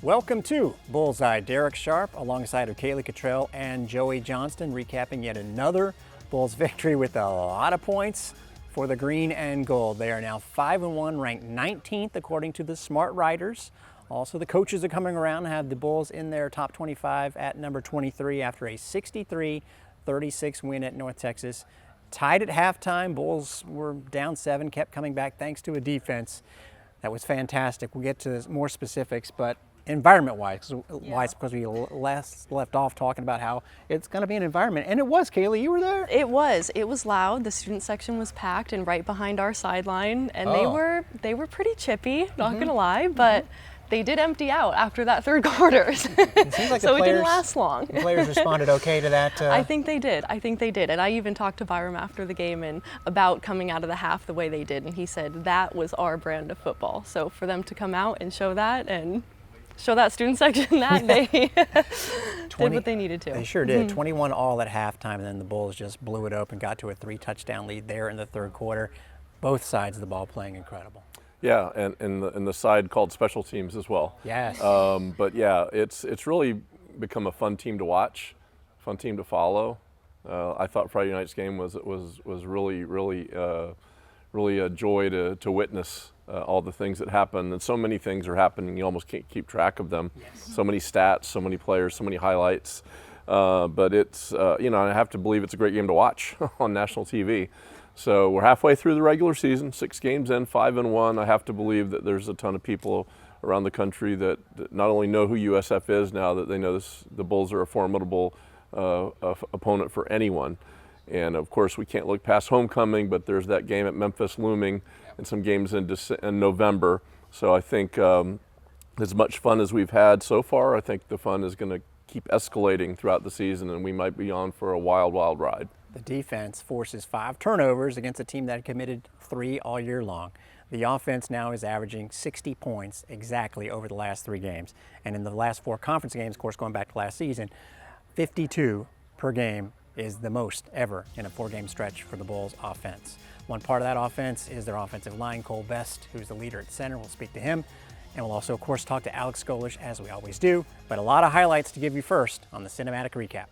Welcome to Bullseye. Darek Sharp alongside of Caylee, Cottrell, and Joey Johnston, recapping yet another Bulls victory with a lot of points for the green and gold. They are now 5-1, ranked 19th according to the Smart Writers. Also, the coaches are coming around and have the Bulls in their top 25 at number 23 after a 63-36 win at North Texas. Tied at halftime, Bulls were down 7, kept coming back thanks to a defense that was fantastic. We'll get to more specifics, but environment-wise, because we left off talking about how it's going to be an environment, and it was. Caylee, you were there. It was loud. The student section was packed and right behind our sideline, and they were pretty chippy, not gonna lie, but they did empty out after that third quarter. It seems like so it didn't last long. The players responded okay to that. I think they did. And I even talked to Byram after the game and about coming out of the half the way they did, and he said that was our brand of football. So for them to come out and show that and show that student section that they did what they needed to. They sure did. 21 all at halftime, and then the Bulls just blew it open, got to a 3-touchdown lead there in the third quarter. Both sides of the ball playing incredible. Yeah, and the side called special teams as well. Yes. But yeah, it's really become a fun team to watch, fun team to follow. I thought Friday night's game was really a joy to witness. All the things that happen, and so many things are happening, you almost can't keep track of them. Yes. So many stats, so many players, so many highlights. But it's, I have to believe it's a great game to watch on national TV. So we're halfway through the regular season, 6 games in, 5-1. I have to believe that there's a ton of people around the country that not only know who USF is now, that they know the Bulls are a formidable opponent for anyone. And of course, we can't look past homecoming, but there's that game at Memphis looming, and some games in November. So I think as much fun as we've had so far, I think the fun is going to keep escalating throughout the season, and we might be on for a wild, wild ride. The defense forces 5 turnovers against a team that had committed 3 all year long. The offense now is averaging 60 points exactly over the last 3 games. And in the last 4 conference games, of course, going back to last season, 52 per game is the most ever in a 4-game stretch for the Bulls offense. One part of that offense is their offensive line, Cole Best, who's the leader at center. We'll speak to him. And we'll also, of course, talk to Alex Golesh, as we always do. But a lot of highlights to give you first on the Cinematic Recap.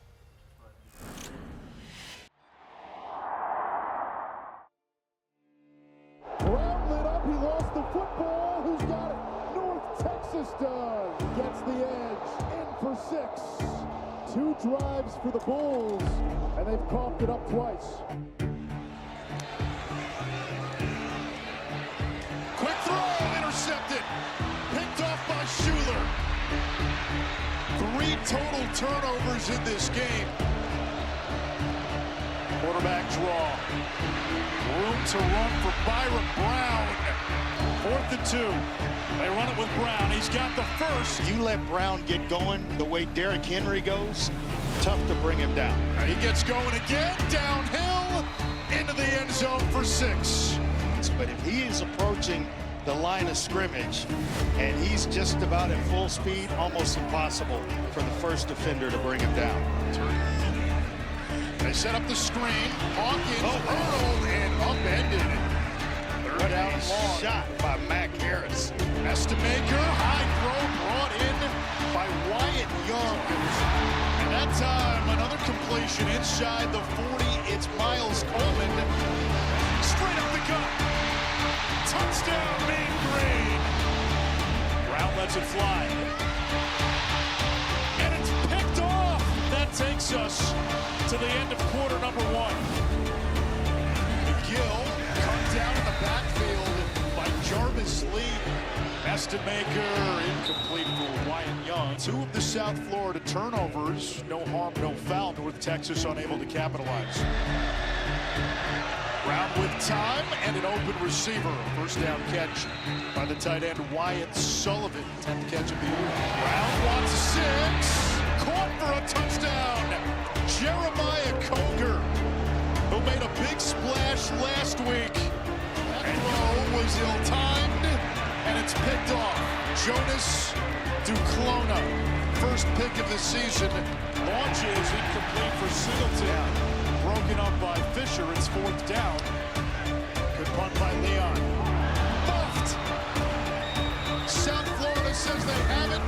Brown lit up, he lost the football. Who's got it? North Texas does. Gets the edge, in for 6. 2 drives for the Bulls, and they've coughed it up twice. Quick throw, intercepted. Picked off by Schuler. 3 total turnovers in this game. Quarterback draw. Room to run for Byram Brown. 4th and 2. They run it with Brown. He's got the first. You let Brown get going the way Derrick Henry goes, tough to bring him down. He gets going again, downhill, into the end zone for 6. But if he is approaching the line of scrimmage and he's just about at full speed, almost impossible for the first defender to bring him down. They set up the screen. Hawkins hurled and upended. 3rd down long. Shot by Mac Harris. Estemaker, high throw brought in by Wyatt Young. And that time, another completion inside the 40. It's Miles Coleman. Straight up the gut. Touchdown, Main Green. Brown lets it fly. And it's picked off. That takes us to the end of quarter number 1. McGill cut down in the backfield by Jarvis Lee. Estemaker incomplete for Wyatt Young. 2 of the South Florida turnovers. No harm, no foul. North Texas unable to capitalize. Brown with time and an open receiver. First down catch by the tight end Wyatt Sullivan. 10th catch of the year. Brown wants 6. Caught for a touchdown. Jeremiah Coger, who made a big splash last week. That throw was ill-timed, and it's picked off. Jonas Duclona, first pick of the season, launches incomplete for Singleton. Broken up by Fisher. It's 4th down. Good punt by Leon. Muffed. South Florida says they have it,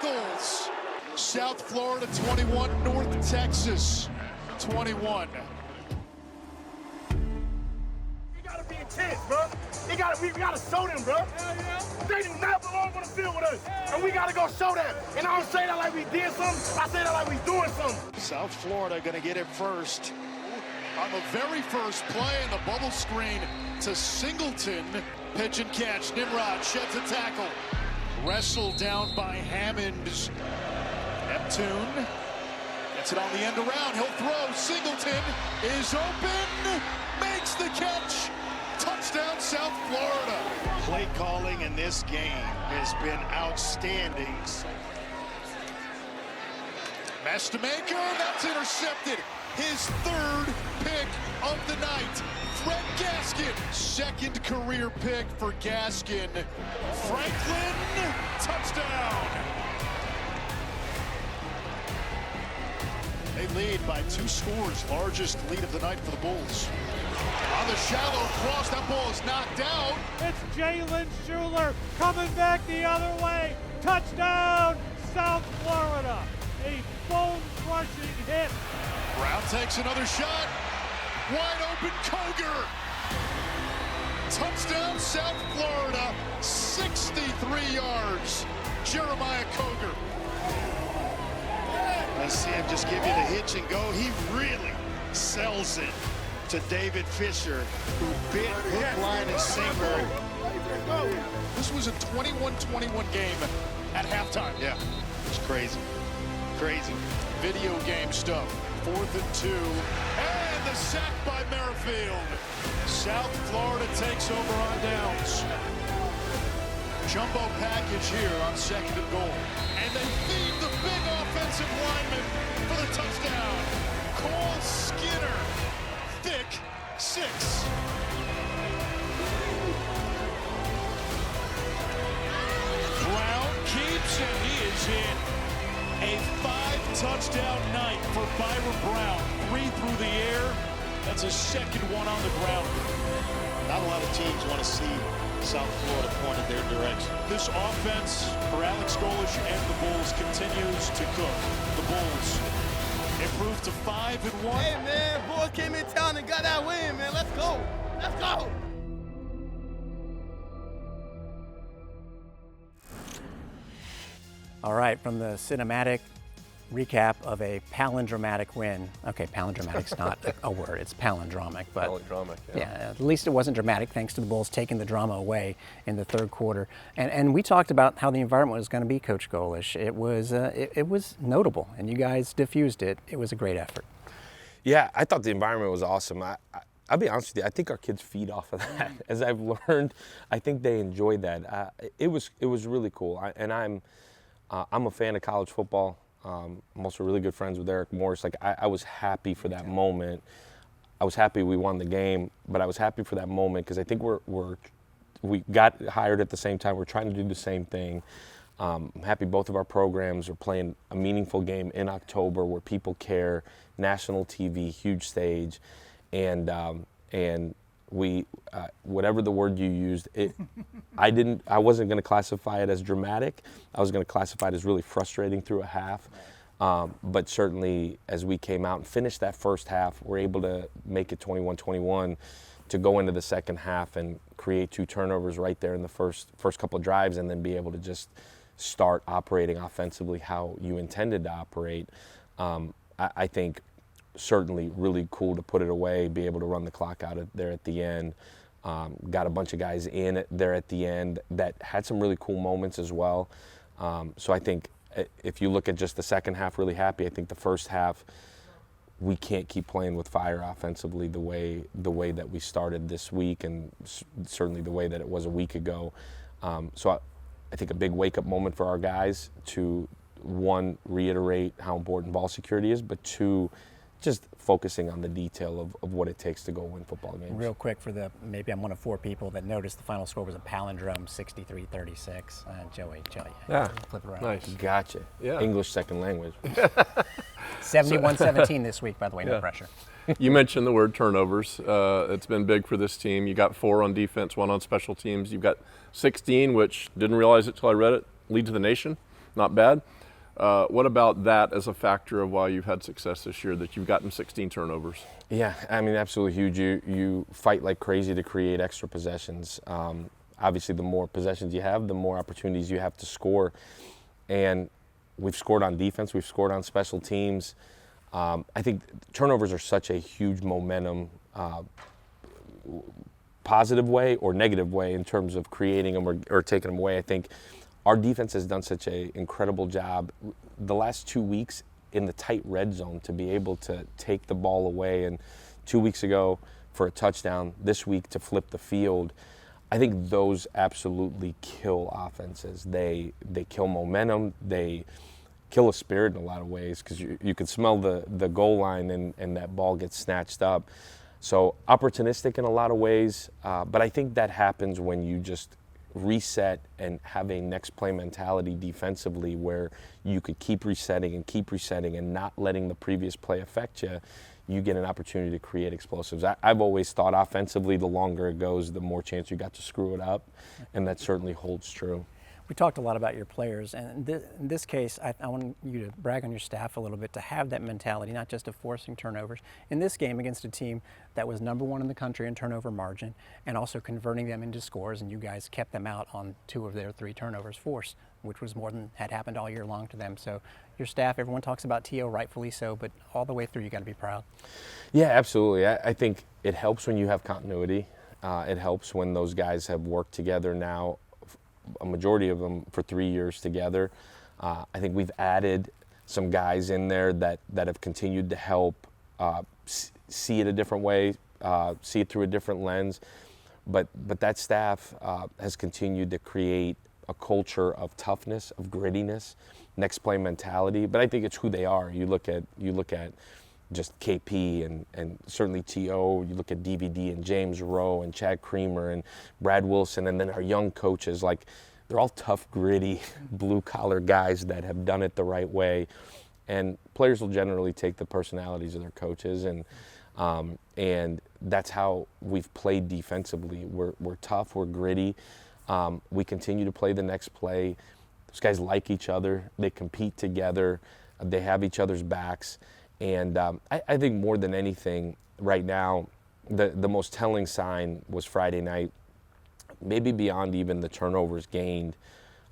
Eagles. South Florida 21, North Texas 21. We gotta be intense, bro. We gotta show them, bro. They do not belong on the field with us. And we gotta go show them. And I don't say that like we did something. I say that like we doing something. South Florida going to get it first. On the very first play in the bubble screen to Singleton. Pitch and catch. Nimrod sheds a tackle. Wrestled down by Hammonds. Neptune gets it on the end around. He'll throw. Singleton is open. Makes the catch. Touchdown, South Florida. Play calling in this game has been outstanding. Mastamaker, that's intercepted. His third pick of the night. Fred Gaskin, second career pick for Gaskin. Franklin, touchdown. They lead by 2 scores, largest lead of the night for the Bulls. On the shallow cross, that ball is knocked out. It's Jalen Schuler coming back the other way. Touchdown, South Florida. A bone-crushing hit. Brown takes another shot. Wide open Koger. Touchdown, South Florida. 63 yards. Jeremiah Koger. Let's see him just give you the hitch and go. He really sells it to David Fisher, who bit hook, line, and sinker. This was a 21-21 game at halftime. Yeah, it's crazy. Crazy. Video game stuff. 4th and 2. And the sack by Merrifield. South Florida takes over on downs. Jumbo package here on 2nd and goal. And they feed the big offensive lineman for the touchdown. Cole Skinner. Thick 6. Brown keeps, and he is in. A 5-touchdown night for Byron Brown. 3 through the air. That's his second one on the ground. Not a lot of teams want to see South Florida point in their direction. This offense for Alex Golesh and the Bulls continues to cook. The Bulls improved to 5-1. Hey, man, boys came in town and got that win, man. Let's go. Let's go. All right, from the cinematic recap of a palindromatic win. Okay, palindromatic's not a word, it's palindromic. But Palindromic, yeah, at least it wasn't dramatic, thanks to the Bulls taking the drama away in the 3rd quarter. And we talked about how the environment was going to be, Coach Golesh. It was notable, and you guys diffused it. It was a great effort. Yeah, I thought the environment was awesome. I'll be honest with you, I think our kids feed off of that. As I've learned, I think they enjoyed that. It was really cool. I'm a fan of college football. I'm also really good friends with Eric Morris. Like I was happy for that moment. I was happy we won the game, but I was happy for that moment because I think we got hired at the same time. We're trying to do the same thing. I'm happy both of our programs are playing a meaningful game in October where people care, national TV, huge stage, and we whatever the word you used, I wasn't going to classify it as dramatic. I was going to classify it as really frustrating through a half. But certainly as we came out and finished that first half, we're able to make it 21-21 to go into the second half and create 2 turnovers right there in the first couple of drives, and then be able to just start operating offensively how you intended to operate. I think certainly really cool to put it away, be able to run the clock out there at the end. Got a bunch of guys in there at the end that had some really cool moments as well. So I think if you look at just the second half, really happy. I think the first half, we can't keep playing with fire offensively the way that we started this week, and certainly the way that it was a week ago. So I think a big wake-up moment for our guys to, 1, reiterate how important ball security is, but 2, just focusing on the detail of what it takes to go win football games. Real quick, maybe I'm one of 4 people that noticed the final score was a palindrome, 63-36. Joey, yeah, flip it around. Nice. Gotcha. Yeah. English second language. 71-17 this week, by the way, no pressure. You mentioned the word turnovers. It's been big for this team. You got 4 on defense, 1 on special teams. You've got 16, which didn't realize it till I read it, lead to the nation not bad. What about that as a factor of why you've had success this year, that you've gotten 16 turnovers? Yeah, I mean, absolutely huge. You fight like crazy to create extra possessions. Obviously, the more possessions you have, the more opportunities you have to score. And we've scored on defense. We've scored on special teams. I think turnovers are such a huge momentum, positive way or negative way in terms of creating them or taking them away. I think our defense has done such an incredible job the last 2 weeks in the tight red zone to be able to take the ball away. And 2 weeks ago for a touchdown, this week to flip the field. I think those absolutely kill offenses. They kill momentum. They kill a spirit in a lot of ways, because you can smell the goal line and that ball gets snatched up. So opportunistic in a lot of ways, but I think that happens when you just reset and have a next play mentality defensively, where you could keep resetting and not letting the previous play affect you. You get an opportunity to create explosives. I've always thought offensively, the longer it goes, the more chance you got to screw it up, and that certainly holds true. We talked a lot about your players, and in this case, I want you to brag on your staff a little bit, to have that mentality, not just of forcing turnovers. In this game against a team that was #1 in the country in turnover margin, and also converting them into scores, and you guys kept them out on 2 of their 3 turnovers forced, which was more than had happened all year long to them. So your staff, everyone talks about T.O., rightfully so, but all the way through you got to be proud. Yeah, absolutely. I think it helps when you have continuity. It helps when those guys have worked together now, a majority of them for 3 years together. I think we've added some guys in there that have continued to help see it a different way, see it through a different lens. But that staff has continued to create a culture of toughness, of grittiness, next play mentality. But I think it's who they are. You look at just KP and certainly T.O. You look at DVD and James Rowe and Chad Creamer and Brad Wilson, and then our young coaches, like, they're all tough, gritty, blue-collar guys that have done it the right way. And players will generally take the personalities of their coaches, and that's how we've played defensively. We're tough, we're gritty. We continue to play the next play. Those guys like each other. They compete together. They have each other's backs. And I think more than anything right now, the most telling sign was Friday night, maybe beyond even the turnovers gained,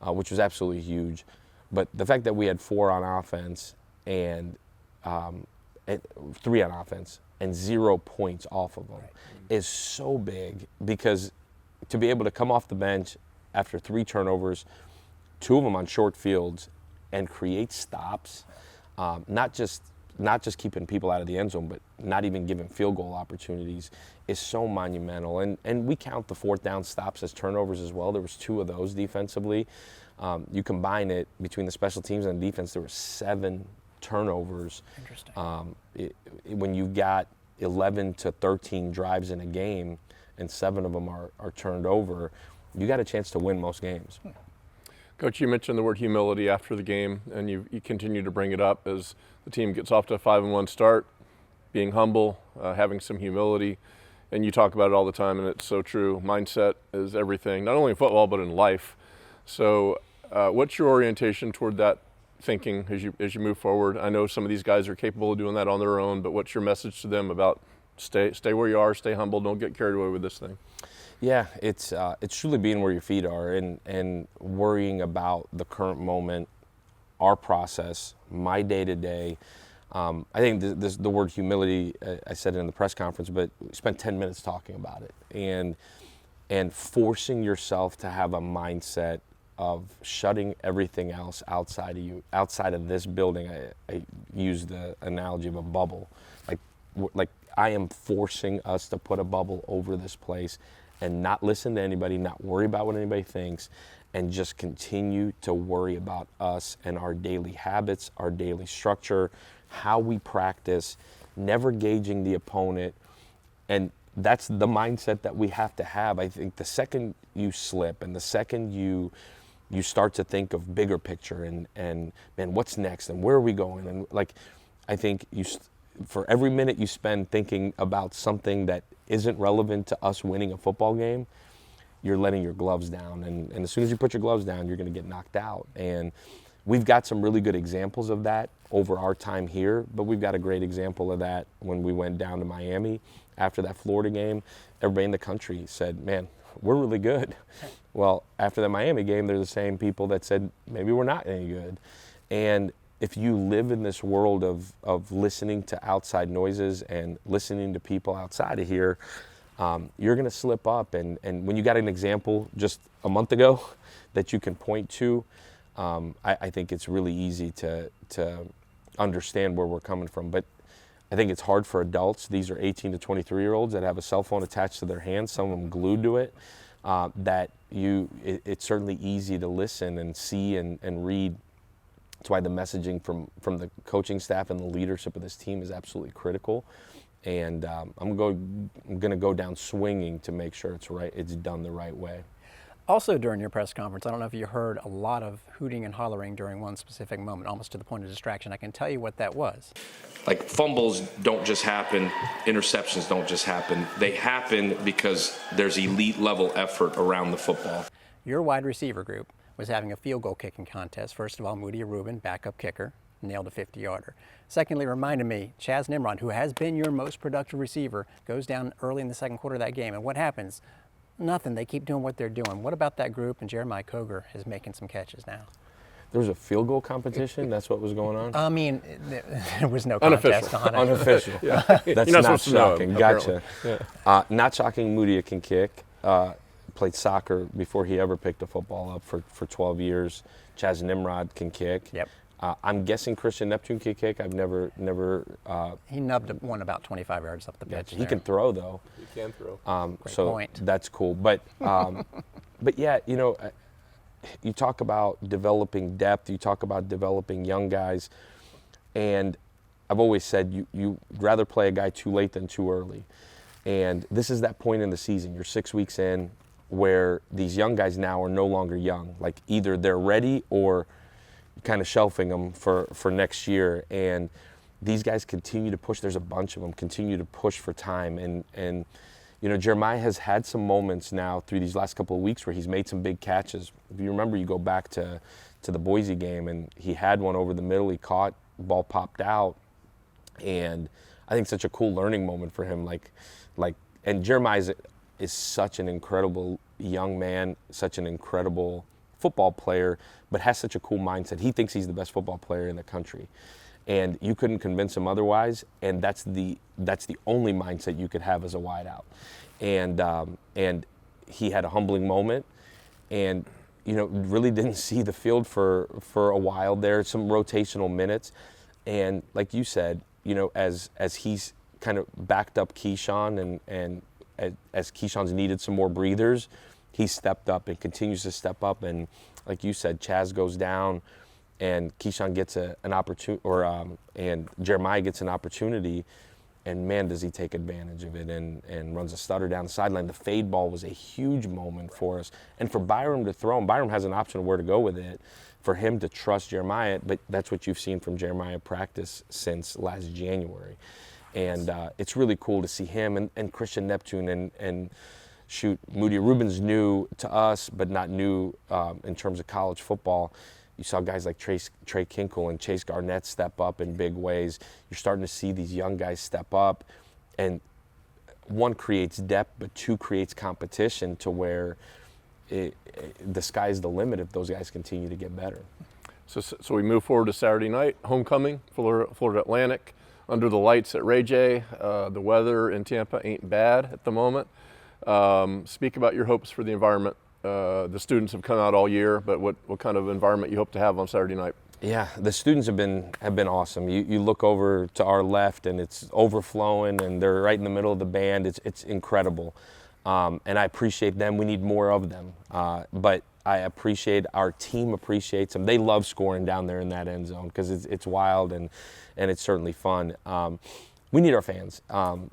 which was absolutely huge. But the fact that we had 4 on offense and 3 on offense and 0 points off of them is so big, because to be able to come off the bench after 3 turnovers, 2 of them on short fields, and create stops, not just keeping people out of the end zone, but not even giving field goal opportunities, is so monumental. And we count the 4th down stops as turnovers as well. There was 2 of those defensively. You combine it between the special teams and the defense, there were 7 turnovers. Interesting. When you've got 11 to 13 drives in a game and 7 of them are turned over, you got a chance to win most games. Coach, you mentioned the word humility after the game, and you continue to bring it up as the team gets off to a 5-1 start, being humble, having some humility, and you talk about it all the time, and it's so true. Mindset is everything, not only in football but in life. So what's your orientation toward that thinking as you move forward? I know some of these guys are capable of doing that on their own, but what's your message to them about stay where you are, stay humble, don't get carried away with this thing? Yeah, it's truly being where your feet are and worrying about the current moment, our process, my day-to-day. I think the word humility, I said it in the press conference, but we spent 10 minutes talking about it. And forcing yourself to have a mindset of shutting everything else outside of you, outside of this building. I use the analogy of a bubble. Like I am forcing us to put a bubble over this place and not listen to anybody, not worry about what anybody thinks, and just continue to worry about us and our daily habits, our daily structure, how we practice, never gauging the opponent. And that's the mindset that we have to have. I think the second you slip and the second you start to think of bigger picture and man, what's next and where are we going? And I think for every minute you spend thinking about something that isn't relevant to us winning a football game, you're letting your gloves down. And as soon as you put your gloves down, you're going to get knocked out. And we've got some really good examples of that over our time here, but we've got a great example of that when we went down to Miami after that Florida game. Everybody in the country said, man, we're really good. Well, after the Miami game, they're the same people that said, maybe we're not any good. And if you live in this world of listening to outside noises and listening to people outside of here, you're going to slip up. And when you got an example just a month ago that you can point to, I think it's really easy to understand where we're coming from. But I think it's hard for adults. These are 18 to 23-year-olds that have a cell phone attached to their hands, some of them glued to it, it's certainly easy to listen and see and read. That's why the messaging from the coaching staff and the leadership of this team is absolutely critical. And I'm going to go down swinging to make sure it's done the right way. Also during your press conference, I don't know if you heard a lot of hooting and hollering during one specific moment, almost to the point of distraction. I can tell you what that was. Like, fumbles don't just happen, interceptions don't just happen. They happen because there's elite level effort around the football. Your wide receiver group was having a field goal kicking contest. First of all, Moody Rubin, backup kicker, nailed a 50-yarder. Secondly, reminded me, Chaz Nimrod, who has been your most productive receiver, goes down early in the second quarter of that game. And what happens? Nothing. They keep doing what they're doing. What about that group? And Jeremiah Coger is making some catches now. There was a field goal competition? That's what was going on? I mean, there was no contest on it. Unofficial. Yeah. That's not shocking. Gotcha. Yeah. Not shocking Moody can kick. Played soccer before he ever picked a football up for 12 years. Chaz Nimrod can kick. Yep. I'm guessing Christian Neptune can kick. I've never. He nubbed one about 25 yards up the pitch. He can throw though. He can throw. Great so point. That's cool. But but yeah, you talk about developing depth. You talk about developing young guys, and I've always said you'd rather play a guy too late than too early. And this is that point in the season. You're 6 weeks in, where these young guys now are no longer young. Like, either they're ready or kind of shelving them for next year. And these guys continue to push. There's a bunch of them continue to push for time. And Jeremiah has had some moments now through these last couple of weeks where he's made some big catches. If you remember, you go back to the Boise game, and he had one over the middle. He caught, ball popped out. And I think such a cool learning moment for him. And Jeremiah is such an incredible young man, such an incredible football player, but has such a cool mindset. He thinks he's the best football player in the country, and you couldn't convince him otherwise. And that's the only mindset you could have as a wideout. And he had a humbling moment, and really didn't see the field for a while there. Some rotational minutes, and like you said, as he's kind of backed up Keyshawn and as Keyshawn's needed some more breathers, he stepped up and continues to step up. And like you said, Chaz goes down and Keyshawn gets an opportunity, and Jeremiah gets an opportunity, and man, does he take advantage of it and runs a stutter down the sideline. The fade ball was a huge moment for us. And for Byram to throw him, Byram has an option of where to go with it. For him to trust Jeremiah, but that's what you've seen from Jeremiah practice since last January. And it's really cool to see him and Christian Neptune and shoot, Moody Rubin's new to us, but not new in terms of college football. You saw guys like Trey Kinkle and Chase Garnett step up in big ways. You're starting to see these young guys step up, and one creates depth, but two creates competition to where the sky's the limit if those guys continue to get better. So we move forward to Saturday night, homecoming, Florida Atlantic. Under the lights at Ray J. The weather in Tampa ain't bad at the moment. Speak about your hopes for the environment. The students have come out all year, but what kind of environment you hope to have on Saturday night? Yeah, the students have been awesome. You look over to our left and it's overflowing, and they're right in the middle of the band. It's incredible, and I appreciate them. We need more of them, but I appreciate our team appreciates them. They love scoring down there in that end zone because it's wild and it's certainly fun. We need our fans.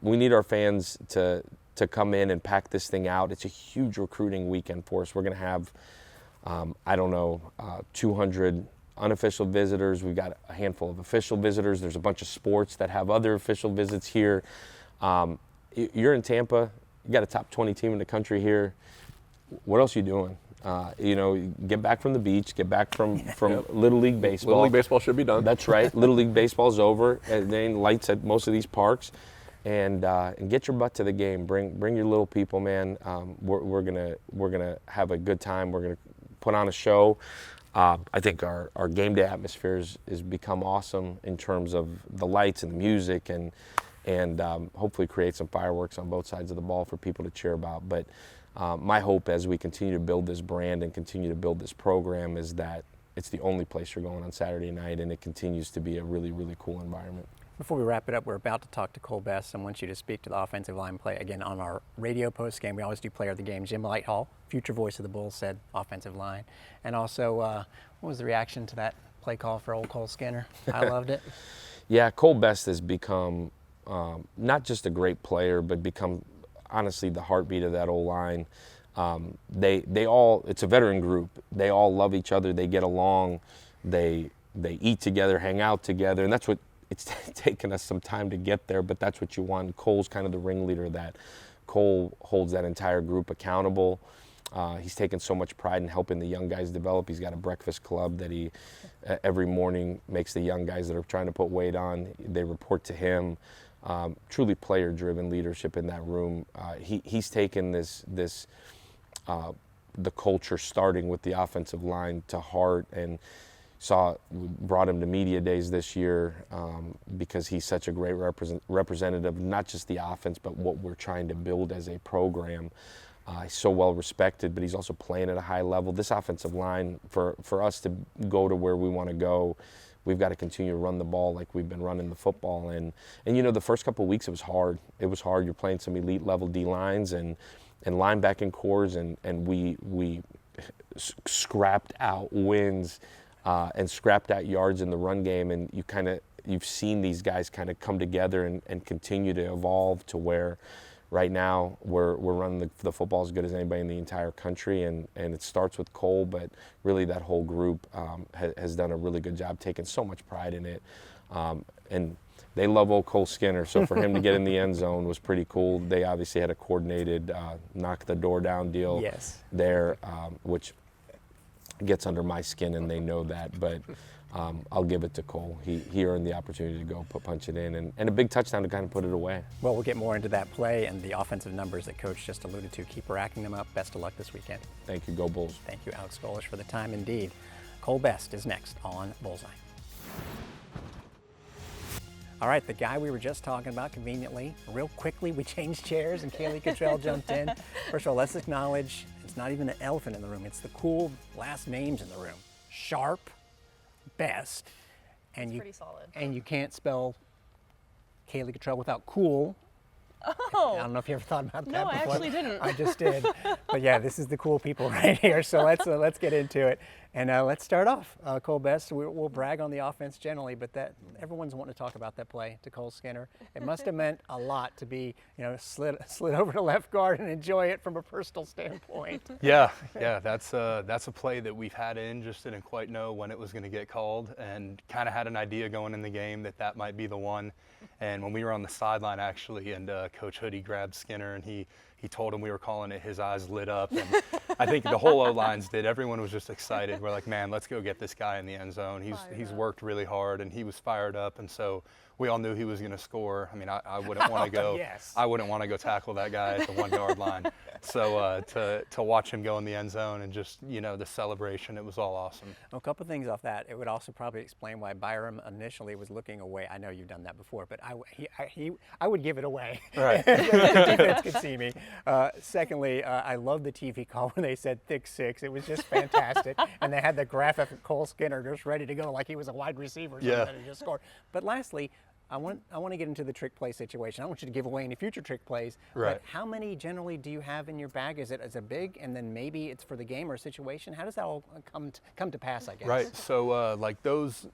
We need our fans to come in and pack this thing out. It's a huge recruiting weekend for us. We're going to have, 200 unofficial visitors. We've got a handful of official visitors. There's a bunch of sports that have other official visits here. You're in Tampa. You got a top 20 team in the country here. What else are you doing? You know, get back from the beach, get back from Little League baseball. Little League baseball should be done. That's right. Little League baseball's over, and then lights at most of these parks, and get your butt to the game. Bring your little people, man. We're gonna have a good time. We're gonna put on a show. I think our game day atmosphere is become awesome in terms of the lights and the music, and hopefully create some fireworks on both sides of the ball for people to cheer about. But my hope as we continue to build this brand and continue to build this program is that it's the only place you're going on Saturday night, and it continues to be a really, really cool environment. Before we wrap it up, we're about to talk to Cole Best. I want you to speak to the offensive line play. Again, on our radio post game, we always do player of the game. Jim Lighthall, future voice of the Bulls, said offensive line. And also, what was the reaction to that play call for old Cole Skinner? I loved it. Yeah, Cole Best has become not just a great player, but become honestly the heartbeat of that O-line. They all, it's a veteran group. They all love each other. They get along. They eat together, hang out together, and that's what it's taken us some time to get there, but that's what you want. Cole's kind of the ringleader of that. Cole holds that entire group accountable. He's taken so much pride in helping the young guys develop. He's got a breakfast club that he every morning makes the young guys that are trying to put weight on, they report to him. Truly player-driven leadership in that room. He's taken the culture starting with the offensive line to heart, and brought him to media days this year because he's such a great representative, not just the offense, but what we're trying to build as a program. He's so well respected, but he's also playing at a high level. This offensive line, for us to go to where we want to go, we've got to continue to run the ball like we've been running the football. And you know, the first couple of weeks it was hard. It was hard. You're playing some elite level D lines and linebacking cores, and we scrapped out wins and scrapped out yards in the run game. And you've seen these guys kind of come together and continue to evolve to where right now we're running the football as good as anybody in the entire country, and it starts with Cole, but really that whole group has done a really good job, taking so much pride in it, and they love old Cole Skinner, so for him to get in the end zone was pretty cool. They obviously had a coordinated knock the door down deal there, which gets under my skin, and they know that, but I'll give it to Cole. He earned the opportunity to go punch it in, and a big touchdown to kind of put it away. Well, we'll get more into that play and the offensive numbers that Coach just alluded to. Keep racking them up. Best of luck this weekend. Thank you. Go Bulls. Thank you, Alex Golesh, for the time indeed. Cole Best is next on Bullseye. All right, the guy we were just talking about, conveniently, real quickly, we changed chairs and Caylee Cottrell jumped in. First of all, let's acknowledge it's not even an elephant in the room. It's the cool last names in the room. Sharp, Best, and pretty solid. And you can't spell Caylee Cottrell without cool. Oh. I don't know if you ever thought about that No, before. I actually didn't. I just did. But yeah, this is the cool people right here. So let's get into it. And let's start off. Cole Best, we'll brag on the offense generally, but that everyone's wanting to talk about that play to Cole Skinner. It must have meant a lot to be, slid over to left guard and enjoy it from a personal standpoint. Yeah, that's a play that we've had in, just didn't quite know when it was going to get called, and kind of had an idea going in the game that might be the one. And when we were on the sideline actually, and Coach Hoodie grabbed Skinner and he told him we were calling it, his eyes lit up. And I think the whole O-lines did. Everyone was just excited. We're like, man, let's go get this guy in the end zone. He's worked really hard, and he was fired up. And so we all knew he was going to score. I mean, I wouldn't want to go. Yes. I wouldn't want to go tackle that guy at the 1 yard line. So to watch him go in the end zone and just the celebration, it was all awesome. A couple things off that. It would also probably explain why Byram initially was looking away. I know you've done that before, but I would give it away. Right. If the defense could see me. Secondly, I love the TV call when they said thick six. It was just fantastic, and they had the graphic of Cole Skinner just ready to go like he was a wide receiver. Yeah. And he just scored. But lastly, I want to get into the trick play situation. I don't want you to give away any future trick plays. Right. But how many generally do you have in your bag? Is it big, and then maybe it's for the game or a situation? How does that all come to pass, I guess? Right. So like those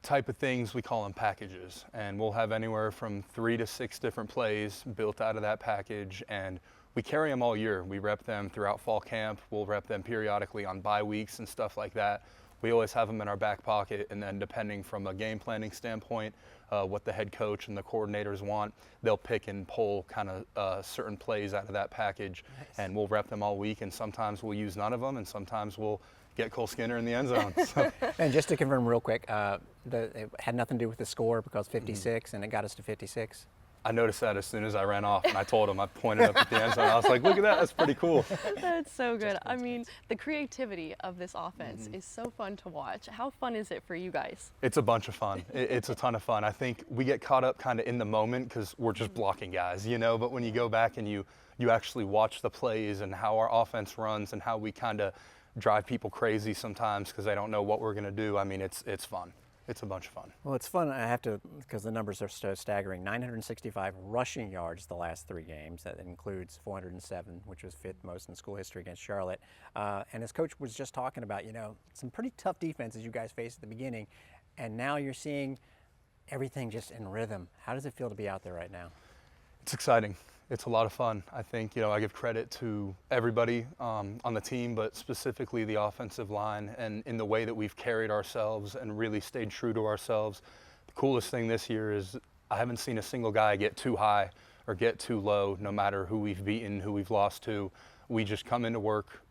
type of things, we call them packages, and we'll have anywhere from 3 to 6 different plays built out of that package, and we carry them all year. We rep them throughout fall camp. We'll rep them periodically on bye weeks and stuff like that. we always have them in our back pocket, and then depending from a game planning standpoint, what the head coach and the coordinators want, they'll pick and pull kind of certain plays out of that package, and we'll rep them all week, and sometimes we'll use none of them, and sometimes we'll get Cole Skinner in the end zone. So. And just to confirm real quick, it had nothing to do with the score because 56, and it got us to 56. I noticed that as soon as I ran off, and I told him, I pointed up at the end zone. I was like, look at that, that's pretty cool. That's so good. I mean, the creativity of this offense is so fun to watch. How fun is it for you guys? It's a bunch of fun. It's a ton of fun. I think we get caught up kind of in the moment because we're just blocking guys, you know, but when you go back and you actually watch the plays and how our offense runs and how we kind of drive people crazy sometimes because they don't know what we're going to do, I mean, it's fun. It's a bunch of fun. Well, it's fun. I have to, because the numbers are so staggering. 965 rushing yards the last 3 games. That includes 407, which was 5th most in school history against Charlotte. And as Coach was just talking about, you know, some pretty tough defenses you guys faced at the beginning, and now you're seeing everything just in rhythm. How does it feel to be out there right now? It's exciting. It's a lot of fun. I think, you know, I give credit to everybody on the team, but specifically the offensive line and in the way that we've carried ourselves and really stayed true to ourselves. The coolest thing this year is I haven't seen a single guy get too high or get too low, no matter who we've beaten, who we've lost to. We just come into work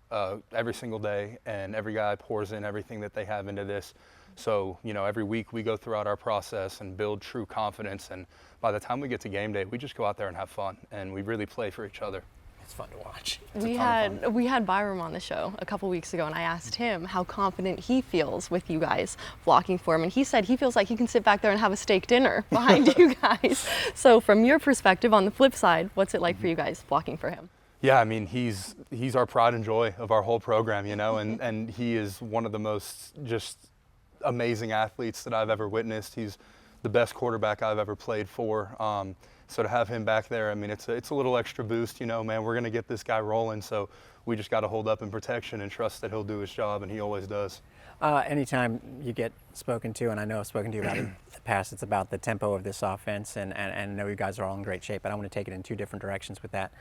every single day, and every guy pours in everything that they have into this. So, you know, every week we go throughout our process and build true confidence, and by the time we get to game day, we just go out there and have fun, and we really play for each other. It's fun to watch. We had Byram on the show a couple weeks ago, and I asked him how confident he feels with you guys blocking for him, and he said he feels like he can sit back there and have a steak dinner behind you guys. So from your perspective, on the flip side, what's it like for you guys blocking for him? Yeah, I mean, he's our pride and joy of our whole program, you know, and he is one of the most just amazing athletes that I've ever witnessed. He's the best quarterback I've ever played for. So to have him back there, I mean, it's a little extra boost, you know, man, we're going to get this guy rolling. So we just got to hold up in protection and trust that he'll do his job, and he always does. Anytime you get spoken to, and I know I've spoken to you about it in the past, it's about the tempo of this offense, and I know you guys are all in great shape, but I want to take it in 2 different directions with that.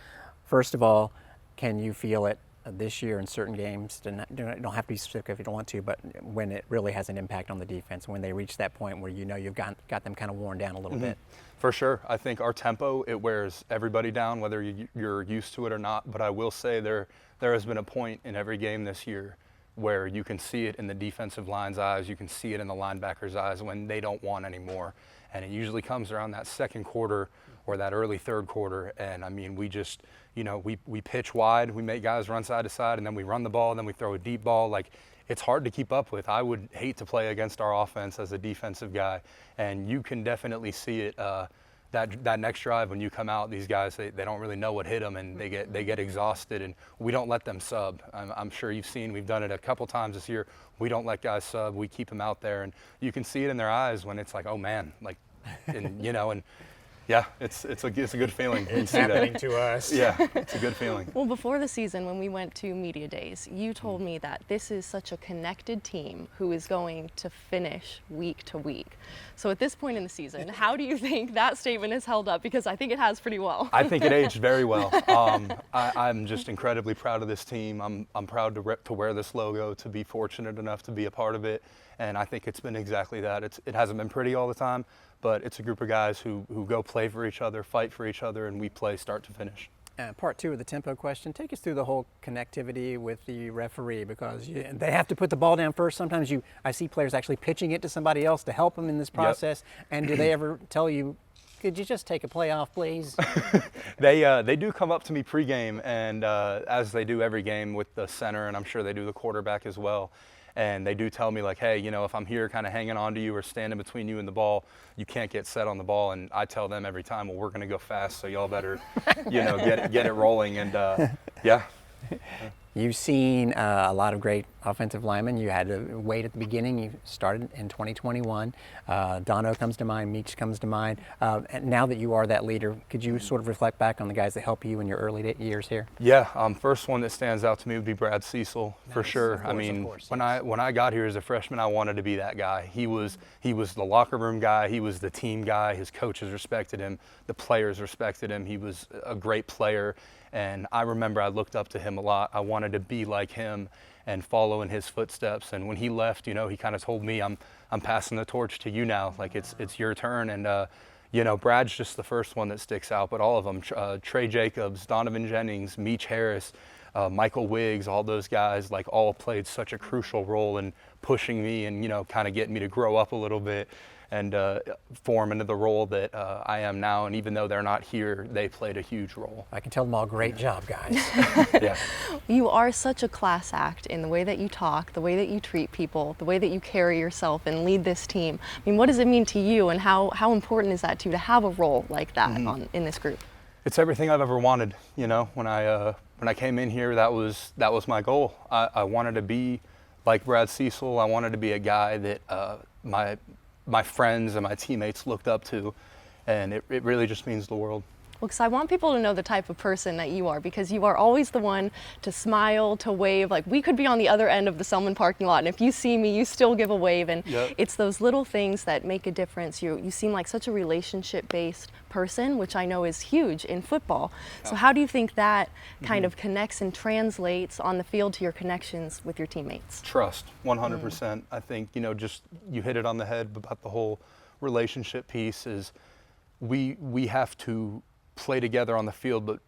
First of all, can you feel it this year in certain games? You don't have to be specific if you don't want to, but when it really has an impact on the defense, when they reach that point where you know you've got them kind of worn down a little bit? For sure. I think our tempo, it wears everybody down, whether you're used to it or not. But I will say there has been a point in every game this year where you can see it in the defensive line's eyes, you can see it in the linebacker's eyes when they don't want anymore. And it usually comes around that second quarter or that early third quarter. And I mean, we just, you know, we pitch wide, we make guys run side to side, and then we run the ball, and then we throw a deep ball. Like, it's hard to keep up with. I would hate to play against our offense as a defensive guy. And you can definitely see it that next drive when you come out, these guys, they don't really know what hit them, and they get exhausted, and we don't let them sub. I'm sure you've seen, we've done it a couple times this year. We don't let guys sub. We keep them out there, and you can see it in their eyes when it's like, oh man, like, and you know, and yeah, it's a good feeling. It's happening to us. Yeah, it's a good feeling. Well, before the season, when we went to media days, you told me that this is such a connected team who is going to finish week to week. So at this point in the season, how do you think that statement has held up? Because I think it has pretty well. I think it aged very well. I'm just incredibly proud of this team. I'm proud to wear this logo, to be fortunate enough to be a part of it. And I think it's been exactly that. It hasn't been pretty all the time, but it's a group of guys who go play for each other, fight for each other, and we play start to finish. Part 2 of the tempo question, take us through the whole connectivity with the referee, because they have to put the ball down first. Sometimes I see players actually pitching it to somebody else to help them in this process. Yep. And do they ever tell you, could you just take a play off, please? They do come up to me pregame, and as they do every game with the center, and I'm sure they do the quarterback as well. And they do tell me, like, hey, you know, if I'm here kind of hanging on to you or standing between you and the ball, you can't get set on the ball. And I tell them every time, well, we're going to go fast, so y'all better, you know, get it rolling. And, yeah. You've seen a lot of great offensive linemen. You had to wait at the beginning. You started in 2021. Dono comes to mind. Meach comes to mind. And now that you are that leader, could you sort of reflect back on the guys that help you in your early years here? Yeah. First one that stands out to me would be Brad Cecil, for sure. I mean, when I got here as a freshman, I wanted to be that guy. He was the locker room guy. He was the team guy. His coaches respected him. The players respected him. He was a great player. And I remember I looked up to him a lot. I wanted to be like him. and follow in his footsteps. And when he left, you know, he kind of told me, I'm passing the torch to you now. Like, it's your turn. And, you know, Brad's just the first one that sticks out, but all of them, Trey Jacobs, Donovan Jennings, Meech Harris, Michael Wiggs, all those guys, like, all played such a crucial role in pushing me and, you know, kind of getting me to grow up a little bit and form into the role that I am now. And even though they're not here, they played a huge role. I can tell them all, great job, guys. Yeah. You are such a class act in the way that you talk, the way that you treat people, the way that you carry yourself and lead this team. I mean, what does it mean to you, and how important is that to you to have a role like that in this group? It's everything I've ever wanted. You know, when I came in here, that was my goal. I wanted to be like Brad Cecil. I wanted to be a guy that my friends and my teammates looked up to, and it really just means the world. Well, because I want people to know the type of person that you are, because you are always the one to smile, to wave. Like, we could be on the other end of the Selman parking lot, and if you see me, you still give a wave, and it's those little things that make a difference. You seem like such a relationship-based person, which I know is huge in football. So how do you think that kind of connects and translates on the field to your connections with your teammates? Trust, 100%. I think, you know, just you hit it on the head about the whole relationship piece. Is we have to play together on the field, but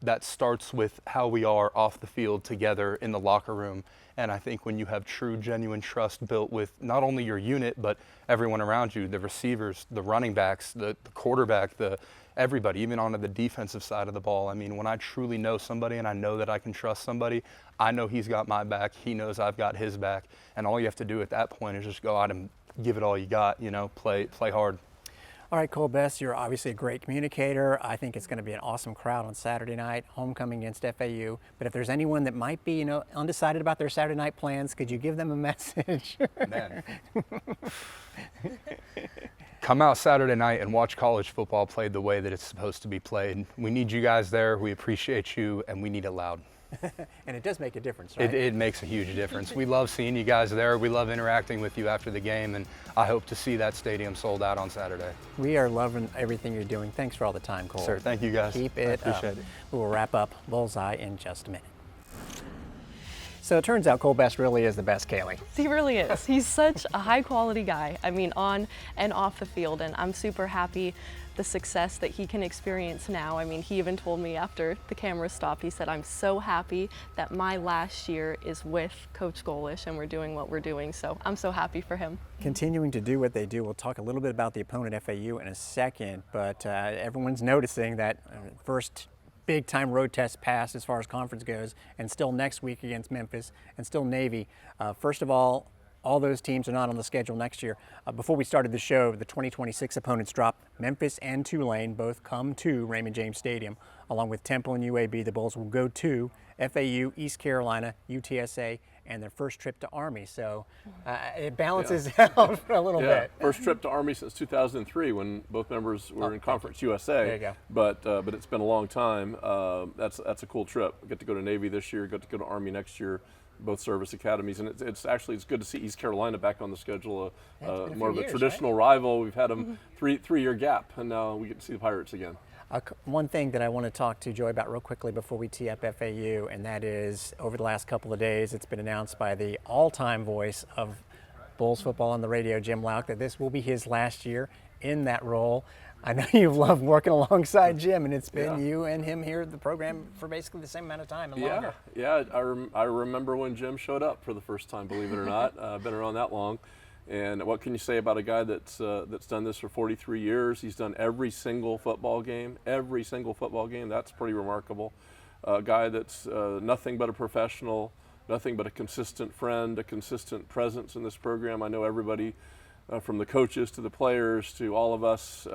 that starts with how we are off the field together in the locker room. And I think when you have true, genuine trust built with not only your unit, but everyone around you, the receivers, the running backs, the quarterback, everybody, even on the defensive side of the ball. I mean, when I truly know somebody and I know that I can trust somebody, I know he's got my back, he knows I've got his back. And all you have to do at that point is just go out and give it all you got, you know, play hard. All right, Cole Best, you're obviously a great communicator. I think it's going to be an awesome crowd on Saturday night, homecoming against FAU. But if there's anyone that might be, you know, undecided about their Saturday night plans, could you give them a message? Man. Come out Saturday night and watch college football played the way that it's supposed to be played. We need you guys there. We appreciate you, and we need it loud. And it does make a difference, right? It makes a huge difference. We love seeing you guys there. We love interacting with you after the game, and I hope to see that stadium sold out on Saturday. We are loving everything you're doing. Thanks for all the time, Cole. Sir, thank you guys. Keep it I appreciate up. it. We will wrap up Bullseye in just a minute. So it turns out Cole Best really is the best, Caylee. He really is. He's such a high quality guy. I mean, on and off the field, and I'm super happy the success that he can experience now. I mean, he even told me after the camera stopped, he said, I'm so happy that my last year is with Coach Golesh and we're doing what we're doing. So I'm so happy for him. Continuing to do what they do. We'll talk a little bit about the opponent FAU in a second, but everyone's noticing that first big time road test pass as far as conference goes, and still next week against Memphis and still Navy. First of all those teams are not on the schedule next year. Before we started the show, the 2026 opponents dropped. Memphis and Tulane both come to Raymond James Stadium. Along with Temple and UAB, the Bulls will go to FAU, East Carolina, UTSA, and their first trip to Army. So it balances out for a little bit. First trip to Army since 2003 when both members were in Conference USA. There you go. But it's been a long time. That's a cool trip. Get to go to Navy this year, get to go to Army next year. Both service academies, and it's good to see East Carolina back on the schedule. More of a traditional rival. We've had them three-year gap, and now we get to see the Pirates again. One thing that I want to talk to Joey about real quickly before we tee up FAU, and that is over the last couple of days, it's been announced by the all-time voice of Bulls football on the radio, Jim Lauk, that this will be his last year in that role. I know you've loved working alongside Jim, and it's been you and him here at the program for basically the same amount of time and longer. Yeah. I remember when Jim showed up for the first time, believe it or not. I've been around that long. And what can you say about a guy that's done this for 43 years? He's done every single football game. That's pretty remarkable. A guy that's nothing but a professional, nothing but a consistent friend, a consistent presence in this program. I know everybody from the coaches to the players to all of us,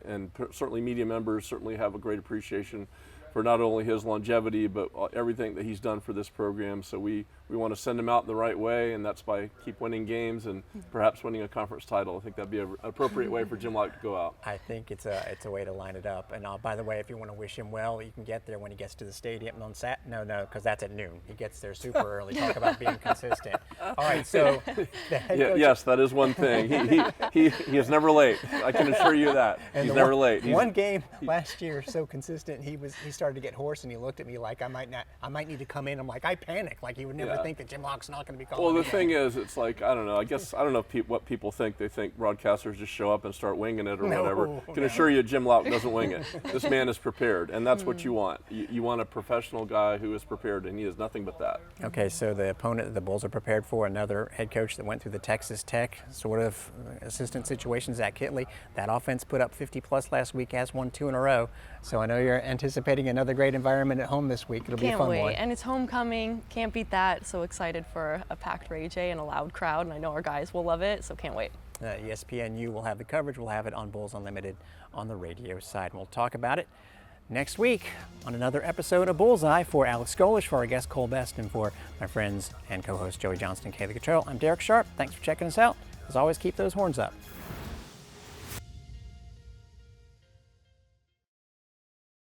and certainly media members certainly have a great appreciation for not only his longevity, but everything that he's done for this program. So we want to send him out in the right way, and that's by keep winning games and perhaps winning a conference title. I think that'd be an appropriate way for Jim Lauk to go out. I think it's a way to line it up. And by the way, if you want to wish him well, you can get there when he gets to the stadium on No, because that's at noon. He gets there super early. Talk about being consistent. All right, so the head coach, yes, that is one thing. He is never late. I can assure you that. He's never late. One game last year, so consistent. He started to get hoarse, and he looked at me like I might need to come in. I'm like, I panicked, like he would never think that Jim Locke's not going to be calling. Well, the the thing is, it's like, I don't know. I guess I don't know if what people think. They think broadcasters just show up and start winging it or whatever. I can assure you, Jim Locke doesn't wing it. This man is prepared, and that's what you want. You want a professional guy who is prepared, and he is nothing but that. Okay, so the opponent that the Bulls are prepared for, another head coach that went through the Texas Tech sort of assistant situation, Zach Kittley. That offense put up 50+ last week, has won 2 in a row. So I know you're anticipating another great environment at home this week. It'll be a fun one. Can't wait, and it's homecoming. Can't beat that. So excited for a packed Ray J and a loud crowd, and I know our guys will love it, so can't wait. ESPNU will have the coverage. We'll have it on Bulls Unlimited on the radio side. We'll talk about it next week on another episode of Bullseye. For Alex Golesh, for our guest Cole Best, and for my friends and co-host Joey Johnston, Caylee Cottrell, I'm Darek Sharp. Thanks for checking us out. As always, keep those horns up.